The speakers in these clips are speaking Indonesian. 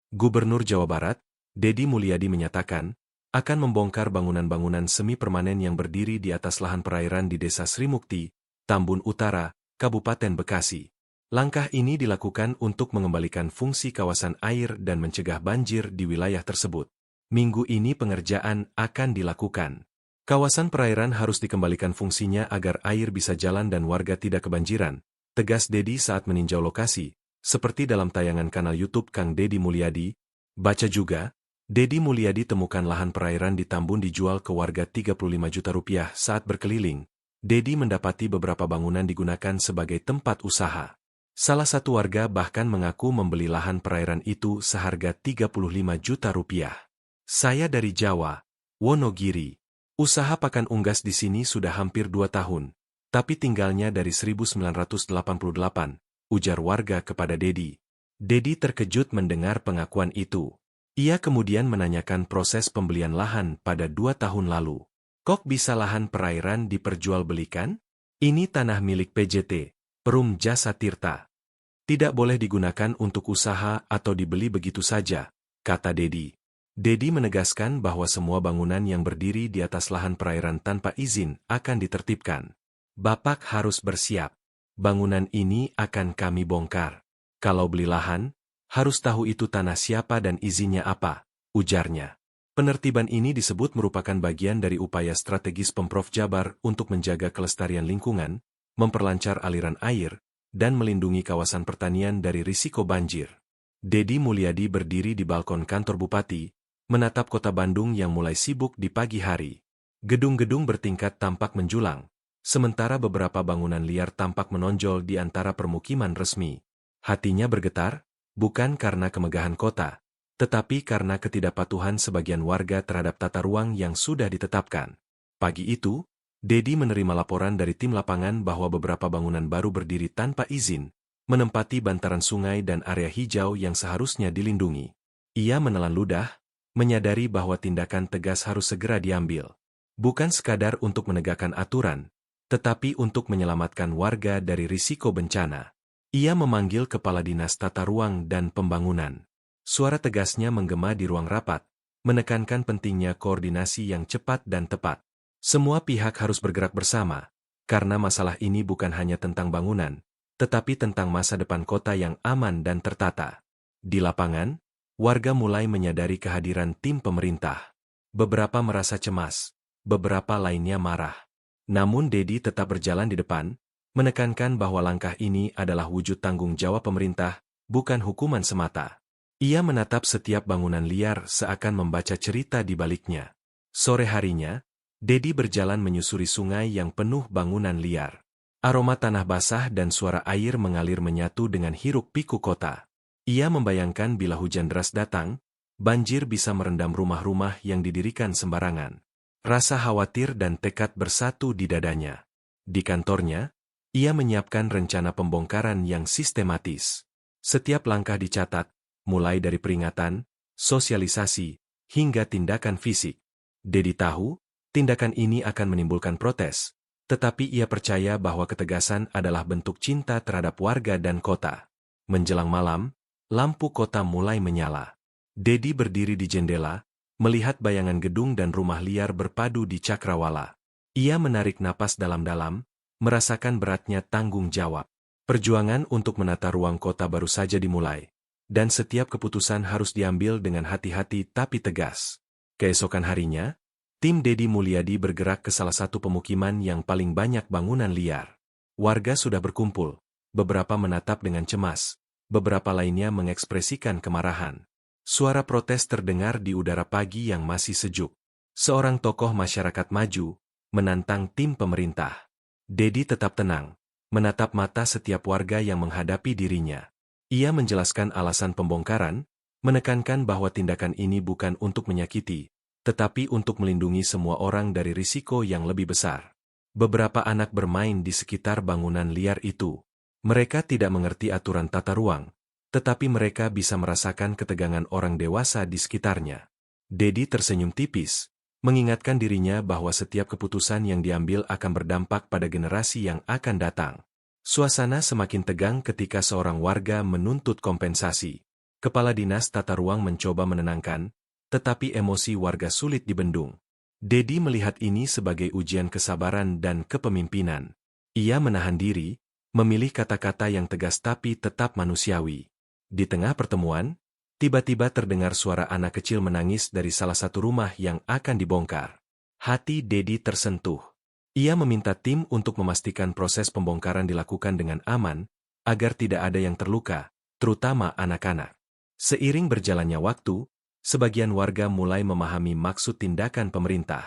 Gubernur Jawa Barat, Deddy Mulyadi menyatakan, akan membongkar bangunan-bangunan semi-permanen yang berdiri di atas lahan perairan di Desa Sri Mukti, Tambun Utara, Kabupaten Bekasi. Langkah ini dilakukan untuk mengembalikan fungsi kawasan air dan mencegah banjir di wilayah tersebut. Minggu ini pengerjaan akan dilakukan. Kawasan perairan harus dikembalikan fungsinya agar air bisa jalan dan warga tidak kebanjiran, tegas Deddy saat meninjau lokasi, seperti dalam tayangan kanal YouTube Kang Deddy Mulyadi. Baca juga, Deddy Mulyadi temukan lahan perairan di Tambun dijual ke warga Rp35 juta saat berkeliling. Deddy mendapati beberapa bangunan digunakan sebagai tempat usaha. Salah satu warga bahkan mengaku membeli lahan perairan itu seharga Rp35 juta. Saya dari Jawa, Wonogiri. Usaha pakan unggas di sini sudah hampir 2 tahun, tapi tinggalnya dari 1988, ujar warga kepada Deddy. Deddy terkejut mendengar pengakuan itu. Ia kemudian menanyakan proses pembelian lahan pada 2 tahun lalu. Kok bisa lahan perairan diperjualbelikan? Ini tanah milik PJT, Perum Jasa Tirta. Tidak boleh digunakan untuk usaha atau dibeli begitu saja, kata Deddy. Deddy menegaskan bahwa semua bangunan yang berdiri di atas lahan perairan tanpa izin akan ditertibkan. Bapak harus bersiap. Bangunan ini akan kami bongkar. Kalau beli lahan, harus tahu itu tanah siapa dan izinnya apa, ujarnya. Penertiban ini disebut merupakan bagian dari upaya strategis Pemprov Jabar untuk menjaga kelestarian lingkungan, memperlancar aliran air, dan melindungi kawasan pertanian dari risiko banjir. Deddy Mulyadi berdiri di balkon kantor Bupati, menatap kota Bandung yang mulai sibuk di pagi hari. Gedung-gedung bertingkat tampak menjulang, sementara beberapa bangunan liar tampak menonjol di antara permukiman resmi. Hatinya bergetar, bukan karena kemegahan kota, tetapi karena ketidakpatuhan sebagian warga terhadap tata ruang yang sudah ditetapkan. Pagi itu, Deddy menerima laporan dari tim lapangan bahwa beberapa bangunan baru berdiri tanpa izin, menempati bantaran sungai dan area hijau yang seharusnya dilindungi. Ia menelan ludah, menyadari bahwa tindakan tegas harus segera diambil. Bukan sekadar untuk menegakkan aturan, tetapi untuk menyelamatkan warga dari risiko bencana. Ia memanggil Kepala Dinas Tata Ruang dan Pembangunan. Suara tegasnya menggema di ruang rapat, menekankan pentingnya koordinasi yang cepat dan tepat. Semua pihak harus bergerak bersama, karena masalah ini bukan hanya tentang bangunan, tetapi tentang masa depan kota yang aman dan tertata. Di lapangan, warga mulai menyadari kehadiran tim pemerintah. Beberapa merasa cemas, beberapa lainnya marah. Namun Deddy tetap berjalan di depan, menekankan bahwa langkah ini adalah wujud tanggung jawab pemerintah, bukan hukuman semata. Ia menatap setiap bangunan liar seakan membaca cerita di baliknya. Sore harinya, Deddy berjalan menyusuri sungai yang penuh bangunan liar. Aroma tanah basah dan suara air mengalir menyatu dengan hiruk-pikuk kota. Ia membayangkan bila hujan deras datang, banjir bisa merendam rumah-rumah yang didirikan sembarangan. Rasa khawatir dan tekad bersatu di dadanya. Di kantornya, ia menyiapkan rencana pembongkaran yang sistematis. Setiap langkah dicatat, mulai dari peringatan, sosialisasi, hingga tindakan fisik. Deddy tahu, tindakan ini akan menimbulkan protes, tetapi ia percaya bahwa ketegasan adalah bentuk cinta terhadap warga dan kota. Menjelang malam, lampu kota mulai menyala. Deddy berdiri di jendela, melihat bayangan gedung dan rumah liar berpadu di cakrawala. Ia menarik napas dalam-dalam, merasakan beratnya tanggung jawab. Perjuangan untuk menata ruang kota baru saja dimulai, dan setiap keputusan harus diambil dengan hati-hati tapi tegas. Keesokan harinya, tim Deddy Mulyadi bergerak ke salah satu pemukiman yang paling banyak bangunan liar. Warga sudah berkumpul, beberapa menatap dengan cemas. Beberapa lainnya mengekspresikan kemarahan. Suara protes terdengar di udara pagi yang masih sejuk. Seorang tokoh masyarakat maju, menantang tim pemerintah. Deddy tetap tenang, menatap mata setiap warga yang menghadapi dirinya. Ia menjelaskan alasan pembongkaran, menekankan bahwa tindakan ini bukan untuk menyakiti, tetapi untuk melindungi semua orang dari risiko yang lebih besar. Beberapa anak bermain di sekitar bangunan liar itu. Mereka tidak mengerti aturan tata ruang, tetapi mereka bisa merasakan ketegangan orang dewasa di sekitarnya. Deddy tersenyum tipis, mengingatkan dirinya bahwa setiap keputusan yang diambil akan berdampak pada generasi yang akan datang. Suasana semakin tegang ketika seorang warga menuntut kompensasi. Kepala Dinas Tata Ruang mencoba menenangkan, tetapi emosi warga sulit dibendung. Dedi melihat ini sebagai ujian kesabaran dan kepemimpinan. Ia menahan diri, memilih kata-kata yang tegas tapi tetap manusiawi. Di tengah pertemuan, tiba-tiba terdengar suara anak kecil menangis dari salah satu rumah yang akan dibongkar. Hati Dedi tersentuh. Ia meminta tim untuk memastikan proses pembongkaran dilakukan dengan aman, agar tidak ada yang terluka, terutama anak-anak. Seiring berjalannya waktu, sebagian warga mulai memahami maksud tindakan pemerintah.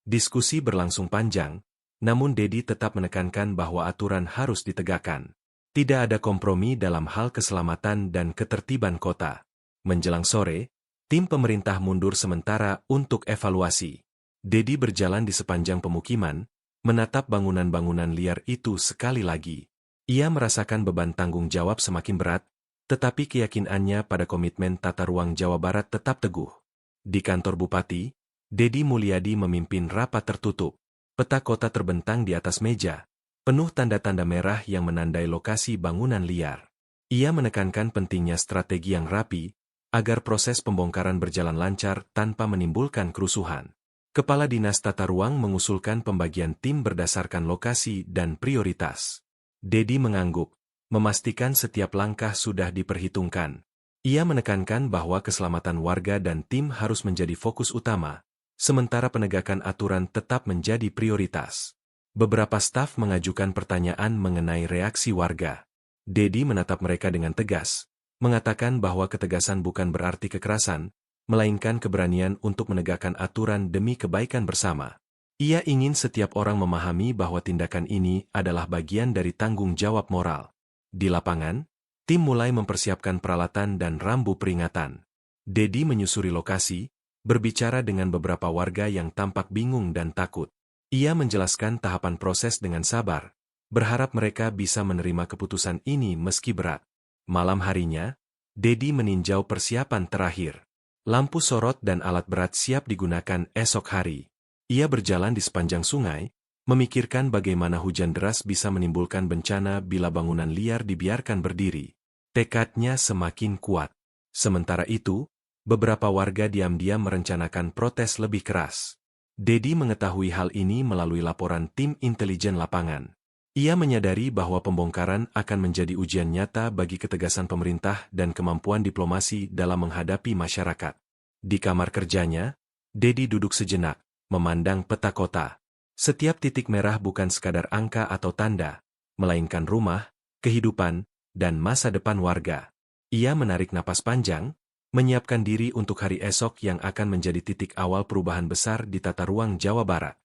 Diskusi berlangsung panjang, namun Dedi tetap menekankan bahwa aturan harus ditegakkan. Tidak ada kompromi dalam hal keselamatan dan ketertiban kota. Menjelang sore, tim pemerintah mundur sementara untuk evaluasi. Dedi berjalan di sepanjang pemukiman, menatap bangunan-bangunan liar itu sekali lagi. Ia merasakan beban tanggung jawab semakin berat, tetapi keyakinannya pada komitmen tata ruang Jawa Barat tetap teguh. Di kantor Bupati, Dedi Mulyadi memimpin rapat tertutup. Peta kota terbentang di atas meja, penuh tanda-tanda merah yang menandai lokasi bangunan liar. Ia menekankan pentingnya strategi yang rapi, agar proses pembongkaran berjalan lancar tanpa menimbulkan kerusuhan. Kepala Dinas Tata Ruang mengusulkan pembagian tim berdasarkan lokasi dan prioritas. Dedi mengangguk, memastikan setiap langkah sudah diperhitungkan. Ia menekankan bahwa keselamatan warga dan tim harus menjadi fokus utama, sementara penegakan aturan tetap menjadi prioritas. Beberapa staf mengajukan pertanyaan mengenai reaksi warga. Dedi menatap mereka dengan tegas, mengatakan bahwa ketegasan bukan berarti kekerasan, melainkan keberanian untuk menegakkan aturan demi kebaikan bersama. Ia ingin setiap orang memahami bahwa tindakan ini adalah bagian dari tanggung jawab moral. Di lapangan, tim mulai mempersiapkan peralatan dan rambu peringatan. Dedi menyusuri lokasi, berbicara dengan beberapa warga yang tampak bingung dan takut. Ia menjelaskan tahapan proses dengan sabar, berharap mereka bisa menerima keputusan ini meski berat. Malam harinya, Dedi meninjau persiapan terakhir. Lampu sorot dan alat berat siap digunakan esok hari. Ia berjalan di sepanjang sungai, memikirkan bagaimana hujan deras bisa menimbulkan bencana bila bangunan liar dibiarkan berdiri. Tekadnya semakin kuat. Sementara itu, beberapa warga diam-diam merencanakan protes lebih keras. Dedi mengetahui hal ini melalui laporan tim intelijen lapangan. Ia menyadari bahwa pembongkaran akan menjadi ujian nyata bagi ketegasan pemerintah dan kemampuan diplomasi dalam menghadapi masyarakat. Di kamar kerjanya, Dedi duduk sejenak, memandang peta kota. Setiap titik merah bukan sekadar angka atau tanda, melainkan rumah, kehidupan, dan masa depan warga. Ia menarik napas panjang, menyiapkan diri untuk hari esok yang akan menjadi titik awal perubahan besar di tata ruang Jawa Barat.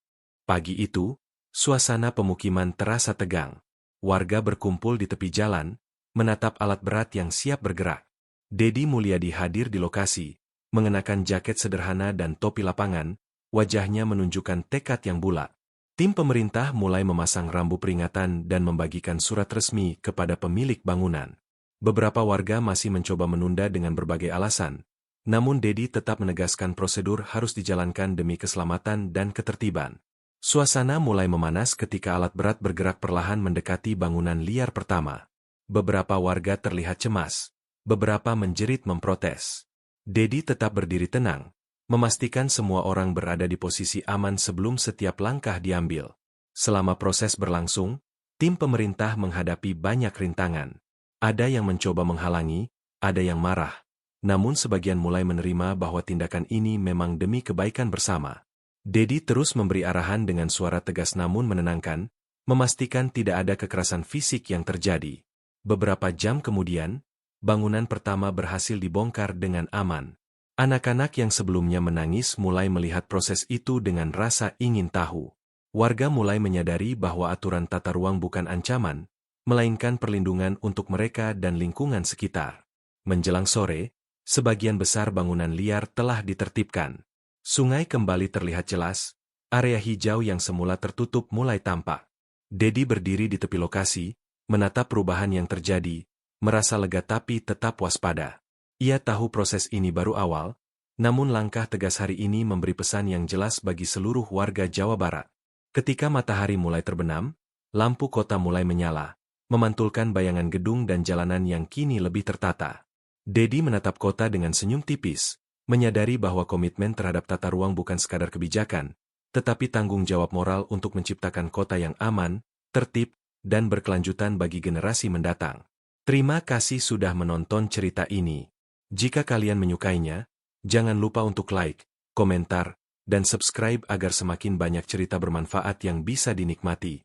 Pagi itu, suasana pemukiman terasa tegang. Warga berkumpul di tepi jalan, menatap alat berat yang siap bergerak. Dedi Mulyadi hadir di lokasi, mengenakan jaket sederhana dan topi lapangan, wajahnya menunjukkan tekad yang bulat. Tim pemerintah mulai memasang rambu peringatan dan membagikan surat resmi kepada pemilik bangunan. Beberapa warga masih mencoba menunda dengan berbagai alasan, namun Dedi tetap menegaskan prosedur harus dijalankan demi keselamatan dan ketertiban. Suasana mulai memanas ketika alat berat bergerak perlahan mendekati bangunan liar pertama. Beberapa warga terlihat cemas, beberapa menjerit memprotes. Dedi tetap berdiri tenang, memastikan semua orang berada di posisi aman sebelum setiap langkah diambil. Selama proses berlangsung, tim pemerintah menghadapi banyak rintangan. Ada yang mencoba menghalangi, ada yang marah. Namun sebagian mulai menerima bahwa tindakan ini memang demi kebaikan bersama. Dedi terus memberi arahan dengan suara tegas namun menenangkan, memastikan tidak ada kekerasan fisik yang terjadi. Beberapa jam kemudian, bangunan pertama berhasil dibongkar dengan aman. Anak-anak yang sebelumnya menangis mulai melihat proses itu dengan rasa ingin tahu. Warga mulai menyadari bahwa aturan tata ruang bukan ancaman, melainkan perlindungan untuk mereka dan lingkungan sekitar. Menjelang sore, sebagian besar bangunan liar telah ditertibkan. Sungai kembali terlihat jelas, area hijau yang semula tertutup mulai tampak. Dedi berdiri di tepi lokasi, menatap perubahan yang terjadi, merasa lega tapi tetap waspada. Ia tahu proses ini baru awal, namun langkah tegas hari ini memberi pesan yang jelas bagi seluruh warga Jawa Barat. Ketika matahari mulai terbenam, lampu kota mulai menyala, memantulkan bayangan gedung dan jalanan yang kini lebih tertata. Dedi menatap kota dengan senyum tipis, menyadari bahwa komitmen terhadap tata ruang bukan sekadar kebijakan, tetapi tanggung jawab moral untuk menciptakan kota yang aman, tertib, dan berkelanjutan bagi generasi mendatang. Terima kasih sudah menonton cerita ini. Jika kalian menyukainya, jangan lupa untuk like, komentar, dan subscribe agar semakin banyak cerita bermanfaat yang bisa dinikmati.